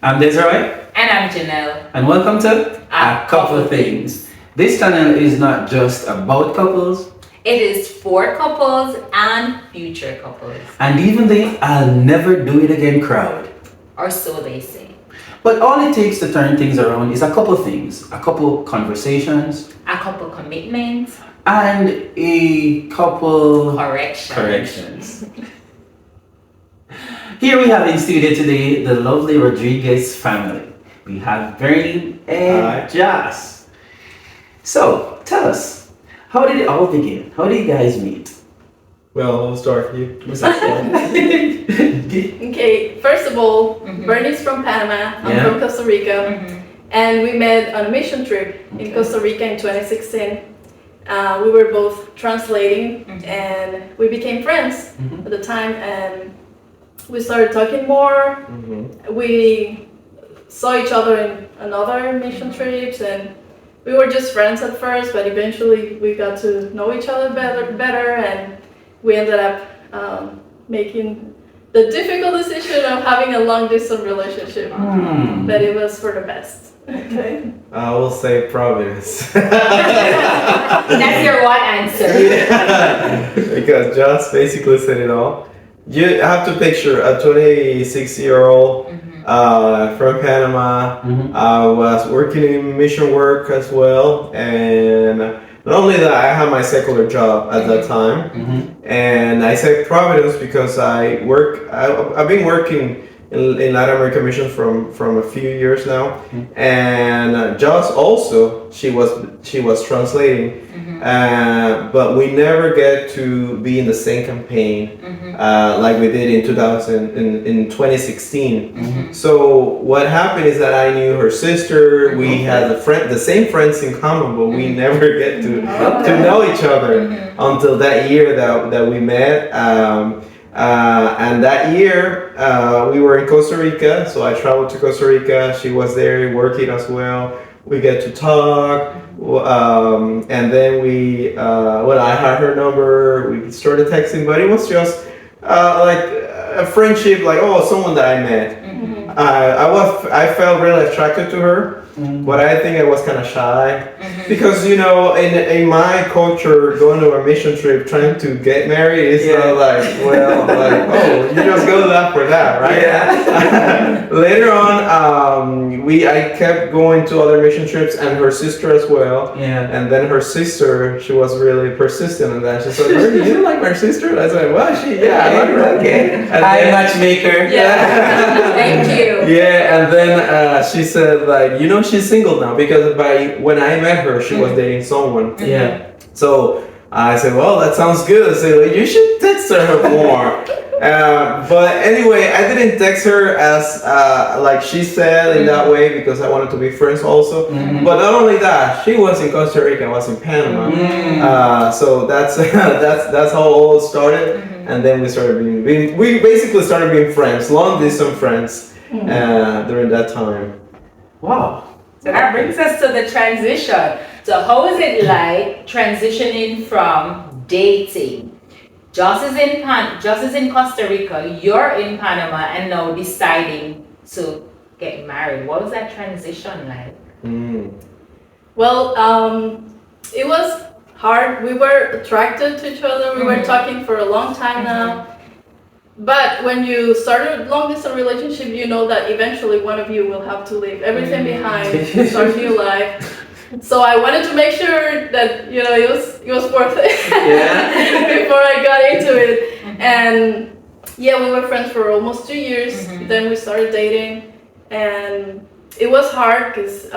I'm Desiree, And I'm Janelle. and welcome to A Couple of Things. This channel is not just about couples, It is for couples and future couples, and even the I'll never do it again crowd. or so they say. But all it takes to turn things around is a couple things, a couple conversations, A couple commitments, and a couple correction. corrections. Here we have in studio today the lovely Rodriguez family. We have Bernie and Joss. So, tell us, how did it all begin? How did you guys meet? Well, we'll start with you. Okay, first of all, Mhm. Bernie's from Panama, I'm Yeah. from Costa Rica, Mhm. and we met on a mission trip Okay. in Costa Rica in 2016. We were both translating Mhm. and we became friends Mhm. at the time, and we started talking more. We saw each other in another mission trips, and we were just friends at first, but eventually we got to know each other better, and we ended up making the difficult decision of having a long distance relationship. Hmm. But it was for the best. Okay. I will say Providence. That's your one answer. Because Joss basically said it all. You have to picture a 26-year-old from Panama. Mhm. I was working in mission work as well, and not only that, I had my secular job at that time. Mhm. And I say Providence because I've been working in Latin American missions from a few years now. And Joss also, she was translating, but we never get to be in the same campaign like we did in 2016. So what happened is that I knew her sister. We had the same friends in common, but we never get to know each other until that year that we met. And that year we were in Costa Rica, so I traveled to Costa Rica. She was there working as well. We get to talk, and then I had her number. We started texting, but it was just like a friendship, like someone that I met. I felt really attracted to her. But I think I was kind of shy because in my culture, going to a mission trip trying to get married is not like you just go that for that, right? Yeah. Later on, I kept going to other mission trips and her sister as well. Yeah. And then her sister, she was really persistent in that. She said, "Bernie, you don't like my sister?" And I said, "Well, I like her." Okay. And Hi, then- matchmaker. Thank you. Yeah, and then she said she's single now because when I met her, she was dating someone. Yeah. So I said, well, that sounds good. I said, well, you should text her more. But anyway, I didn't text her as like she said in that way because I wanted to be friends also. But not only that, she was in Costa Rica, I was in Panama. So that's how it all started. And then we started we basically started being friends, long distance friends during that time. Wow. So that brings us to the transition. So how is it like transitioning from dating? Joss is in Costa Rica, you're in Panama, and now deciding to get married. What was that transition like? Well, it was hard. We were attracted to each other. We were talking for a long time now. But when you start a long distance relationship, you know that eventually one of you will have to leave everything behind, start a new life. So I wanted to make sure that it was worth it before I got into it. And yeah, we were friends for almost 2 years. Then we started dating, and it was hard because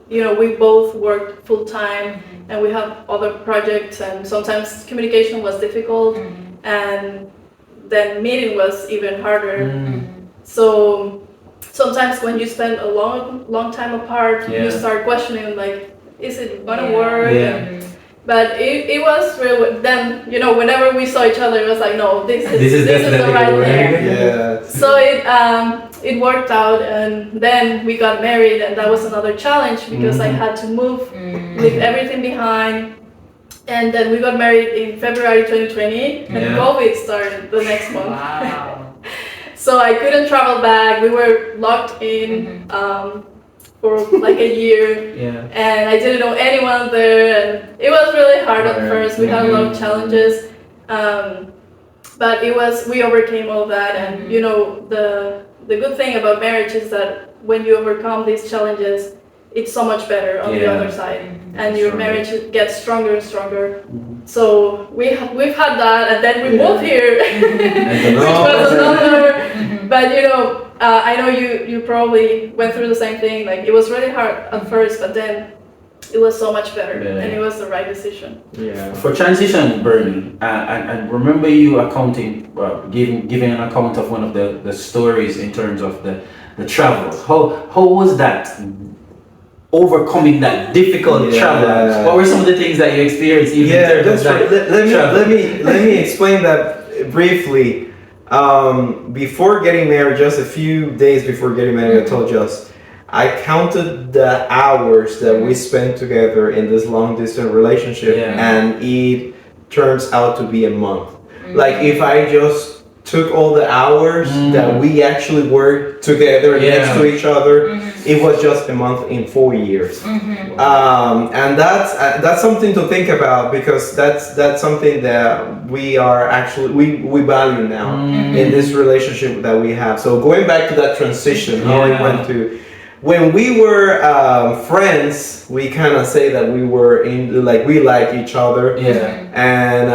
we both worked full time, and we have other projects, and sometimes communication was difficult, and then meeting was even harder. So sometimes when you spend a long time apart, you start questioning like, is it gonna work? But it was real. Then whenever we saw each other, it was like, no, this is the right thing. Yeah. So it worked out, and then we got married, and that was another challenge because I had to leave everything behind. And then we got married in February 2020, and COVID started the next month. Wow. So I couldn't travel back. We were locked in for like a year, and I didn't know anyone there, and it was really hard at first. We had a lot of challenges, but we overcame all that. And you know, the good thing about marriage is that when you overcome these challenges, it's so much better on the other side, and your marriage gets stronger and stronger. So we've had that, and then we moved here, which was another. But you know, I know you probably went through the same thing. Like it was really hard at first, but then it was so much better, and it was the right decision. Yeah. For transition, Bernie, I remember you giving an account of one of the stories in terms of the travel. How was that? Overcoming that difficult travel. What were some of the things that you experienced? Let me explain that briefly. Before getting married, just a few days before getting married, I told Just, I counted the hours that we spent together in this long distance relationship, and it turns out to be a month. Like if I just took all the hours that we actually worked together next to each other, it was just a month in 4 years. And that's something to think about, because that's something that we are actually we value now in this relationship that we have. So going back to that transition, how it went to when we were friends, we kind of say that we were we like each other. And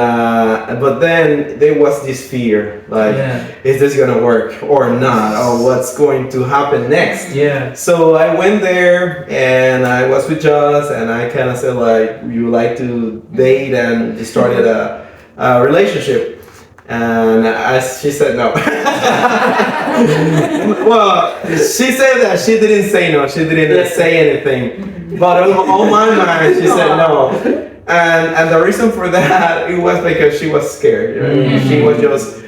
but then there was this fear, like, is this gonna work or not, or what's going to happen next? So I went there and I was with Joss, and I kind of said, like, you like to date, and started a relationship. And she said no. Well, she said that she didn't say no. She didn't say anything. But on my mind, she said no. And the reason for that, it was because she was scared. You know? She was just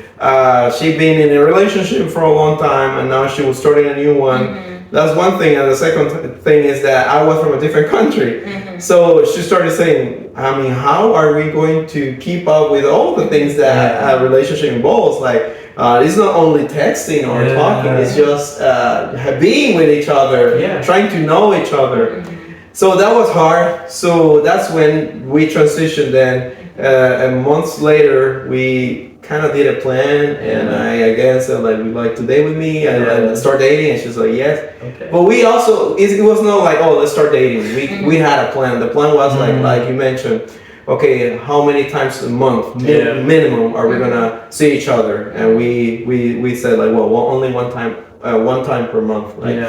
she'd been in a relationship for a long time, and now she was starting a new one. That's one thing. And the second thing is that I was from a different country. So she started saying, I mean, how are we going to keep up with all the things that a relationship involves? Like, it's not only texting or talking, it's just being with each other, trying to know each other. So that was hard. So that's when we transitioned then. Months later, we kind of did a plan, and I again said, like, would you like to date with me and start dating? And she's like, yes. But we also, it was not like, oh, let's start dating. We had a plan. The plan was like you mentioned, okay, how many times a month minimum are we gonna see each other? And we said, like, well, only one time per month, right?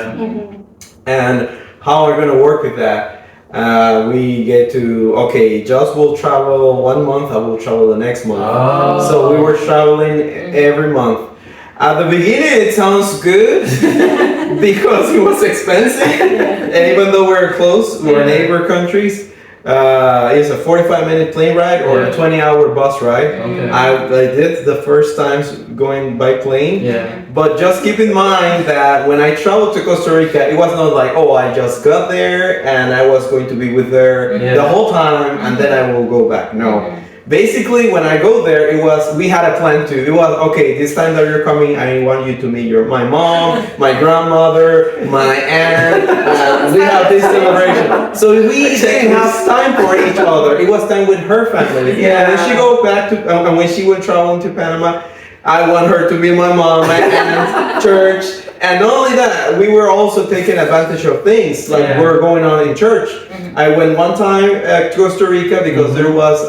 And how are we gonna work with that? We get to, okay, Joss will travel 1 month, I will travel the next month. So we were traveling every month. At the beginning, it sounds good because it was expensive. And even though we're close, we're neighbor countries, it's a 45-minute plane ride or a 20-hour bus ride. I did the first times going by plane. But just keep in mind that when I traveled to Costa Rica, it was not like, oh, I just got there and I was going to be with her the whole time and then I will go back. No. Basically, when I go there, we had a plan too. It was, okay, this time that you're coming, I want you to meet my mom, my grandmother, my aunt. We have this celebration. So we didn't have time for each other. It was time with her family. And then she go back to, and when she went traveling to Panama, I want her to meet my mom, my aunt, church. And not only that, we were also taking advantage of things like were going on in church. I went one time to Costa Rica because there was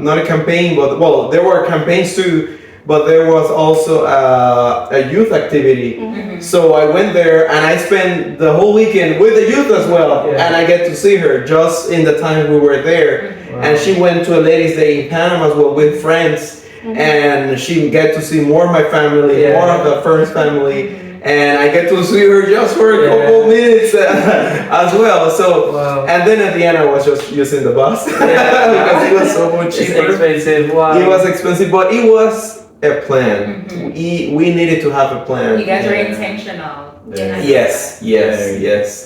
not a campaign, but well, there were campaigns too, but there was also a youth activity. So I went there and I spent the whole weekend with the youth as well, and I get to see her just in the time we were there. And she went to a ladies' day in Panama as well with friends. And she get to see more of my family, more of the first family, and I get to see her just for a couple minutes as well. So, and then at the end, I was just using the bus because it was so much cheaper. It's expensive. Wow. It was expensive, but it was a plan. We needed to have a plan. You guys were intentional. Yes.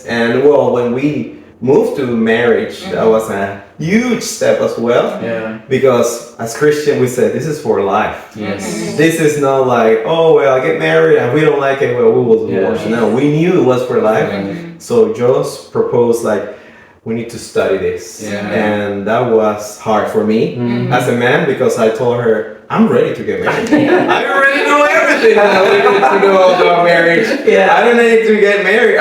And well, when we moved to marriage, that was a huge step as well. Yeah. Because as Christian, we said this is for life. Yes. This is not like, oh well, I get married and we don't like it, well we will divorce. Yeah. No, we knew it was for life. Mhm. So Joss proposed like, we need to study this. Yeah. And that was hard for me Mhm. as a man because I told her, I'm ready to get married. I already know everything that we need to know about marriage. Yeah. I don't need to get married,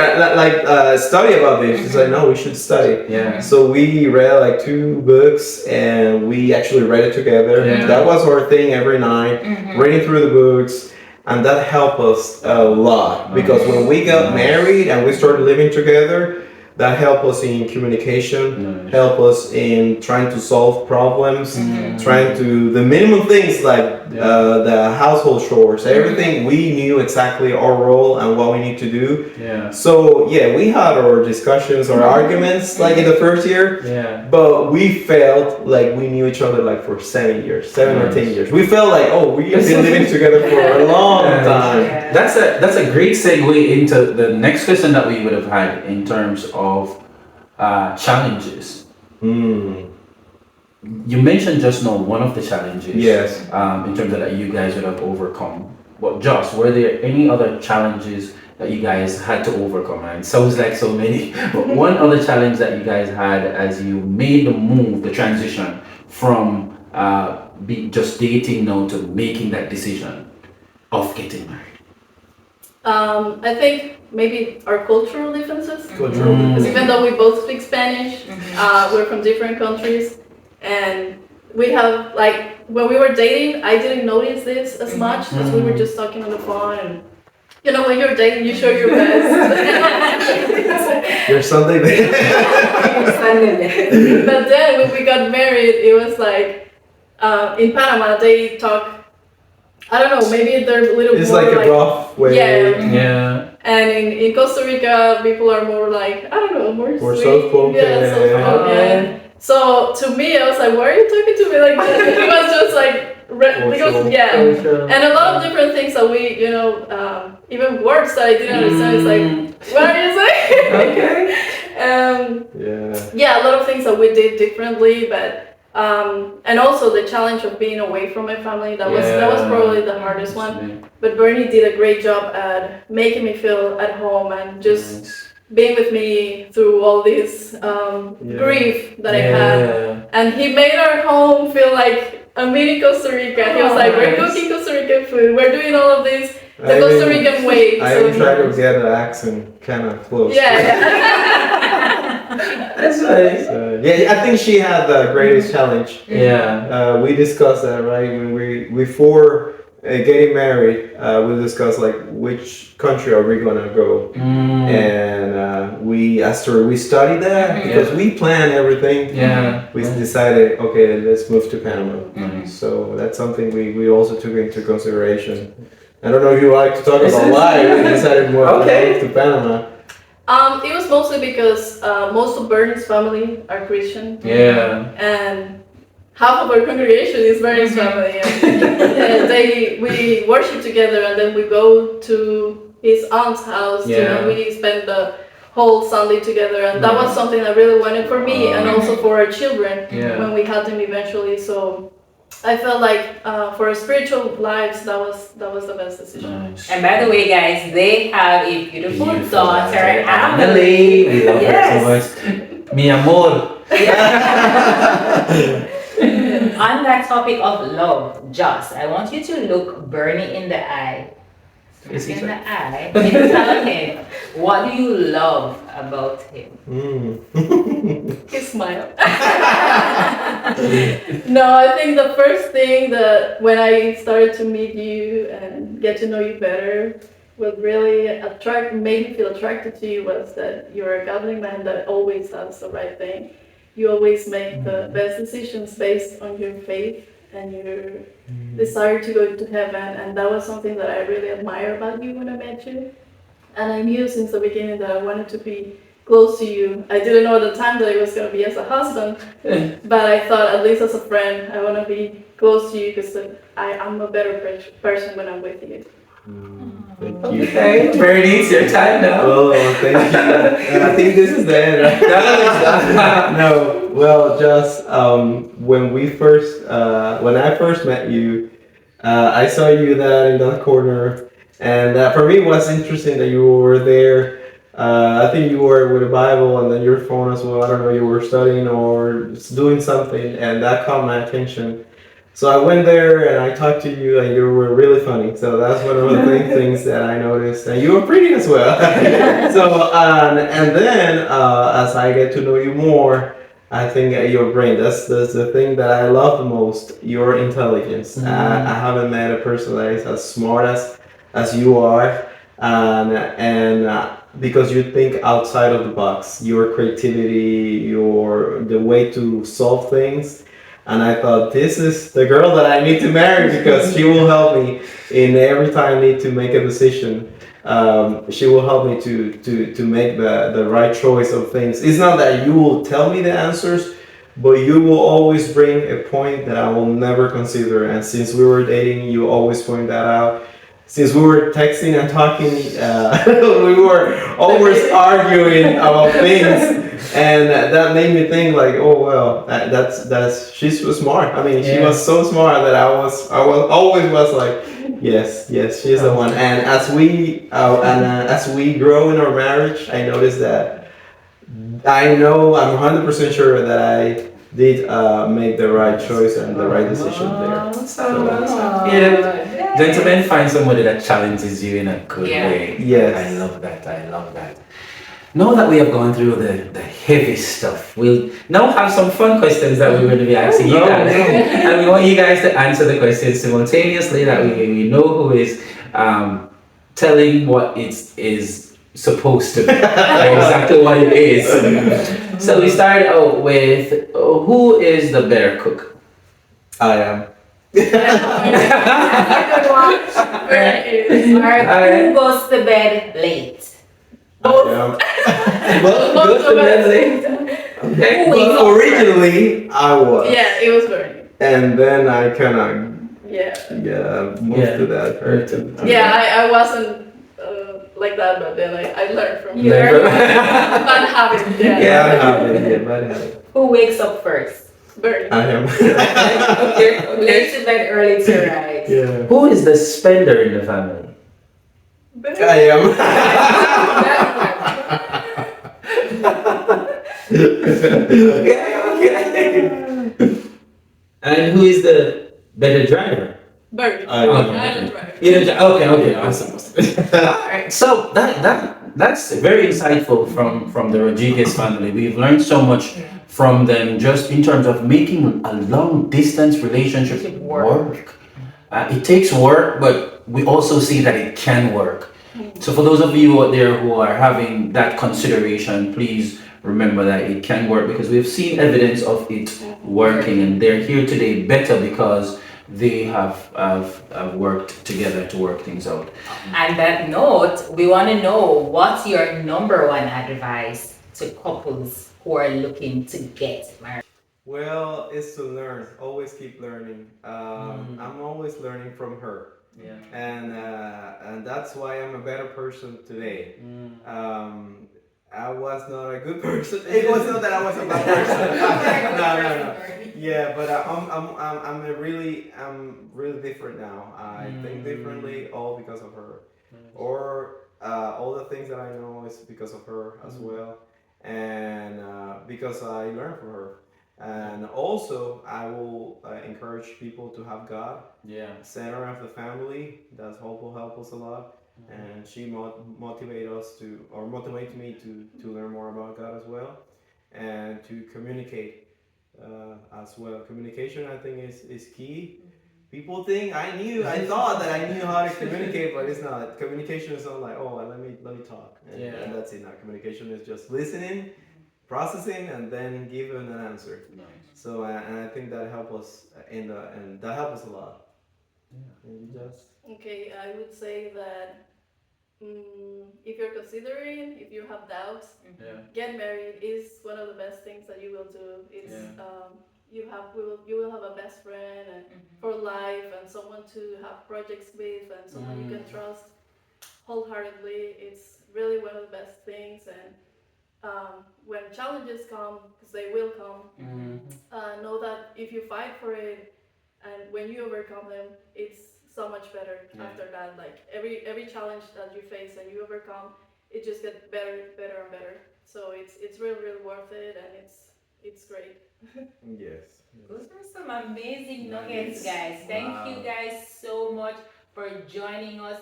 study about this. She's like, no, we should study. Yeah. So we read like 2 books and we actually read it together. Yeah. That was our thing every night, reading through the books. And that helped us a lot because when we got married and we started living together, that helped us in communication, help us in trying to solve problems, trying to the minimum things like the household chores, everything. We knew exactly our role and what we need to do. Yeah. So yeah, we had our discussions, our arguments like in the first year, Yeah. but we felt like we knew each other like for 7 years, 7 or 10 years. We felt like, oh, we've been living together for a long time. Yeah. That's a great segue into the next question that we would have had in terms of challenges. You mentioned just now one of the challenges. Yes. In terms of that you guys would have overcome. But Josh, were there any other challenges that you guys had to overcome? And it sounds like so many. But one other challenge that you guys had as you made the move, the transition from just dating now to making that decision of getting married. I think maybe our cultural differences. Cultural. Because even though we both speak Spanish, we're from different countries, and we have like when we were dating, I didn't notice this as much because we were just talking on the phone, and you know when you're dating, you show your best. There's something there. But then when we got married, it was like in Panama they talk. I don't know, maybe they're a little It's more like a rough way. Yeah. Yeah. And in Costa Rica, people are more like, I don't know, more More sweet. soft-spoken. Yeah, soft-spoken. So to me, I was like, why are you talking to me like that? It was just like, because, yeah. And a lot of different things that we, you know, even words that I didn't understand, it's like, what are you saying? Okay. Yeah, a lot of things that we did differently, but and also the challenge of being away from my family, that was probably the hardest one. But Bernie did a great job at making me feel at home and just being with me through all this grief that I had. And he made our home feel like a mini Costa Rica. He was like, we're cooking Costa Rican food, we're doing all of this the Costa Rican way. I even tried to get the accent kind of close. That's nice. Yeah, I think she had the greatest challenge. Yeah. We discussed that, right? When before getting married, we discussed like which country are we gonna go, and we studied that because we planned everything. Yeah. We decided, okay, let's move to Panama. Nice. So that's something we also took into consideration. I don't know if you like to talk about why we decided to move to Panama. It was mostly because most of Bernie's family are Christian. Yeah. And half of our congregation is Bernie's family. And we worship together, and then we go to his aunt's house. Yeah. You know, we spend the whole Sunday together, and that was something I really wanted for me and also for our children when we had them eventually. So I felt like for our spiritual lives, that was the best decision. Nice. And by the way, guys, they have a beautiful daughter, Emily. We love her so much. Mi amor. On that topic of love, Joss, I want you to look Bernie in the eye. And tell him, what do you love about him? His smile. No, I think the first thing that when I started to meet you and get to know you better, what really made me feel attracted to you was that you're a godly man that always does the right thing. You always make the best decisions based on your faith and your desire to go to heaven, and that was something that I really admire about you when I met you. And I knew since the beginning that I wanted to be close to you. I didn't know at the time that it was going to be as a husband, but I thought at least as a friend, I want to be close to you because I'm a better person when I'm with you. Thank you. Okay, Bernie, it's your time now. Oh, thank you. I think this is the end, right? No, well, just when I first met you, I saw you there in that corner, and for me, it was interesting that you were there. I think you were with a Bible and then your phone as well. I don't know, you were studying or doing something, and that caught my attention. So I went there and I talked to you, and you were really funny. So that's one of the things that I noticed, and you were pretty as well. So and then as I get to know you more, I think your brain. That's the thing that I love the most. Your intelligence. I haven't met a person that is as smart as you are, and because you think outside of the box. Your creativity, your the way to solve things. And I thought, this is the girl that I need to marry because she will help me in every time I need to make a decision. She will help me to make the right choice of things. It's not that you will tell me the answers, but you will always bring a point that I will never consider. And since we were dating, you always point that out. Since we were texting and talking, we were always arguing about things, and that made me think like, oh well, that's she's so smart. I mean, she was so smart that I was always was like, yes, she's the one. And as we grow in our marriage, I noticed that I know I'm 100% sure that I did make the right choice and the right decision there. Yeah, gentlemen, find somebody that challenges you in a good way. Yes. I love that. I love that. Now that we have gone through the heavy stuff, we'll now have some fun questions that we're going to be asking you guys. And we want you guys to answer the questions simultaneously that we know who is telling what it is supposed to be, exactly what it is. So we start out with who is the better cook? I am. Who goes to bed late? Both. Both goes to bed late. Okay. But originally, I was. Yeah, it was Bernie. And then I kind of moved to that person. Yeah, I wasn't like that, but then I learned from You you. learned Bad habit. Bad habit. Who wakes up first? Bernie. I am. Okay. Late to bed, early to rise. Yeah. Who is the spender in the family? Bernie. I am. Okay. And who is the better driver? Bernie. I am. I don't drive. Okay. Awesome. Alright. So that's very insightful from the Rodriguez family. We've learned so much from them just in terms of making a long distance relationship work. It takes work, but we also see that it can work. So for those of you out there who are having that consideration, please remember that it can work because we've seen evidence of it working, and they're here today better because they have worked together to work things out. On that note, we want to know what's your number one advice to couples who are looking to get married? Well, it's to learn. Always keep learning. I'm always learning from her. Yeah. And that's why I'm a better person today. I was not a good person. It was not that I was a bad person. No. Yeah, but I'm really different now. I think differently, all because of her, or all the things that I know is because of her as well, and because I learned from her. And also, I will encourage people to have God center of the family. That will help us a lot. And she motivates me to learn more about God as well, and to communicate as well. Communication, I think, is key. People think I thought that I knew how to communicate, but it's not. Communication is not like, oh, let me talk, and that's it. Now, communication is just listening, processing, and then giving an answer. Nice. So, and I think that helps us and that helps us a lot. Okay, I would say that if you're considering, if you have doubts, get married is one of the best things that you will do. It's you will have a best friend and for life, and someone to have projects with, and someone you can trust. wholeheartedly. It's really one of the best things. And when challenges come, because they will come, know that if you fight for it and when you overcome them, it's so much better after that. Like every challenge that you face and you overcome, it just gets better and better. So it's really worth it, and it's great. Yes. Those were some amazing nuggets, guys. Thank you guys so much for joining us.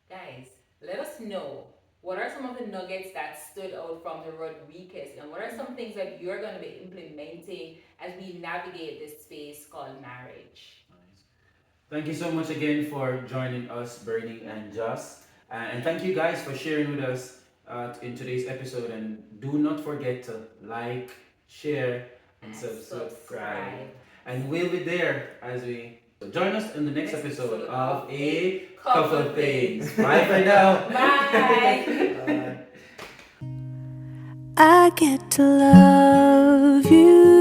Guys, let us know, what are some of the nuggets that stood out from the Rodriguez, and what are some things that you're going to be implementing as we navigate this space called marriage? Nice. Thank you so much again for joining us, Bernie and Joss. And thank you guys for sharing with us in today's episode. And do not forget to like, share, and subscribe. And we'll be there as we join us in the next episode of A Couple Things. Bye for now. Bye. Bye. I get to love you.